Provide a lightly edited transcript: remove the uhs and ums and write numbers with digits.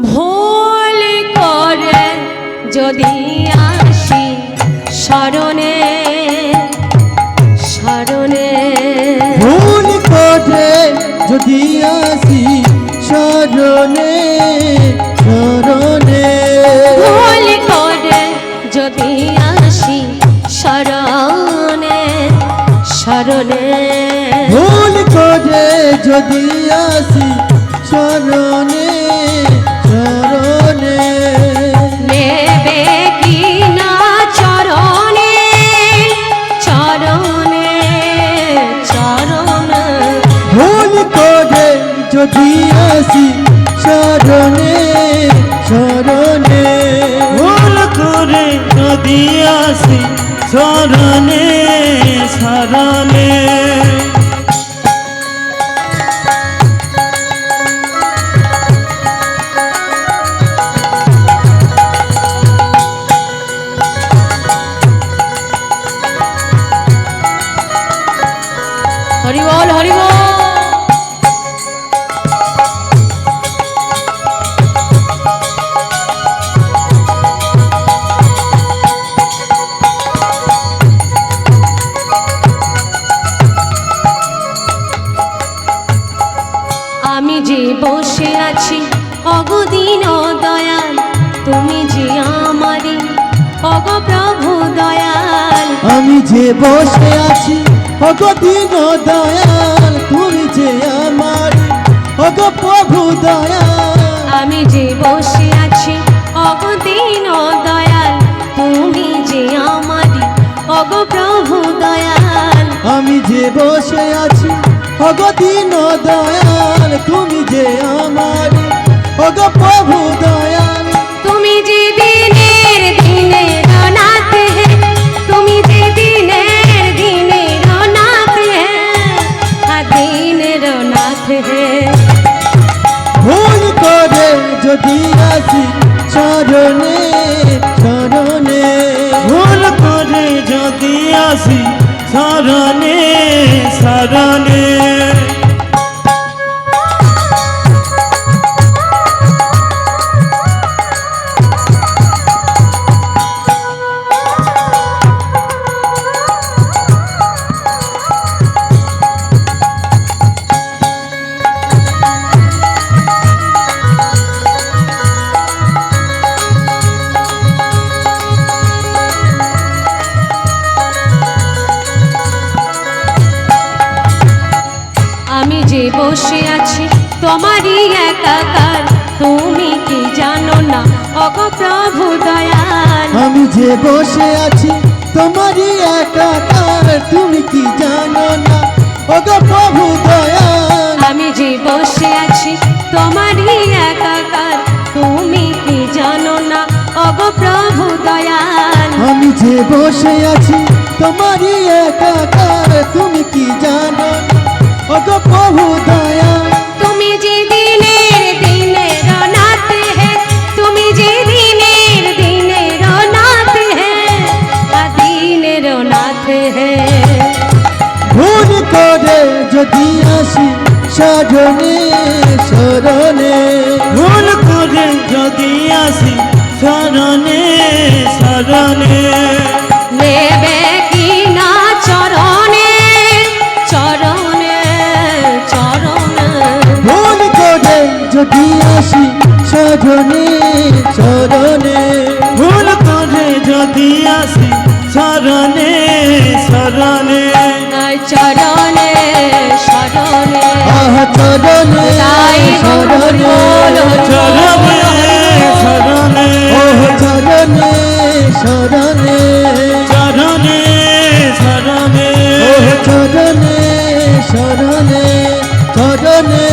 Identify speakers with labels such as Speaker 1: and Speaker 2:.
Speaker 1: ভুল করে যদি আসি শরণে শরণে,
Speaker 2: ভুল করে যদি আসি শরণে শরণে,
Speaker 1: ভুল করে যদি আসি শরণে শরণে,
Speaker 2: ভুল করে যদি আসি শরণে শরণে,
Speaker 1: নেবে কি না চরণে চরণে চরণে,
Speaker 2: ভুল করে যদি আসি শরণে শরণে,
Speaker 3: ভুল করে যদি আসি শরণে শরণে,
Speaker 1: হরি বল হরি বল। আমি যে বসে আছি অগদিন দয়াল, তুমি যে আমারি অগ প্রভু দয়াল,
Speaker 2: আমি যে বসে আছি অগদিন দয়াল, তুমি যে আমার অগ প্রভু দয়াল,
Speaker 1: আমি যে বসে আছি অগদিন দয়াল, তুমি যে আমারি অগ প্রভু দয়াল,
Speaker 2: আমি যে বসে আছি অগদিন দয়াল, তুমি যে আমার অগ প্রভু দয়াল,
Speaker 1: তুমি যে দিনের দিনের নাথ হে, তুমি যে দিনের দিনের নাথ হে, দিনের নাথ হে,
Speaker 2: ভুল করে যদি আসি শরণে শরণে,
Speaker 3: ভুল করে যদি আসি শরণে শরণে,
Speaker 1: আমি যে বসে আছি তোমারই একাকার, তুমি কি জানো না অগ প্রভু দয়াল,
Speaker 2: আমি যে বসে আছি তোমারই একাকার, তুমি কি জানো না অগ প্রভু দয়াল,
Speaker 1: আমি যে বসে আছি তোমারই একাকার, তুমি কি জানো না অগ প্রভু দয়াল,
Speaker 2: আমি যে বসে আছি তোমারই একাকার, তুমি কি জানো না অগ প্রভু দয়াল,
Speaker 1: তুমি যে দিনের দিনের নাথ হে, তুমি যে দিনের দিনের নাথ হে, দিনের নাথ হে,
Speaker 2: ভুল করে যদি আসি শরণে শরণে,
Speaker 3: ভুল করে যদি আসি শরণে শরণে,
Speaker 1: নেবে কি না চরণে চরণে চরণে,
Speaker 2: ভুল করে যদি আসি শরণে শরণে,
Speaker 3: ভুল করে যদি আসি শরণে শরণে,
Speaker 1: চরণে শরণে,
Speaker 2: আহ চরণে
Speaker 1: তাই
Speaker 2: শরণে,
Speaker 3: শরণে শরণে,
Speaker 2: ওহ চরণে শরণে,
Speaker 3: শরণে শরণে,
Speaker 2: ওহ চরণে শরণে, চরণে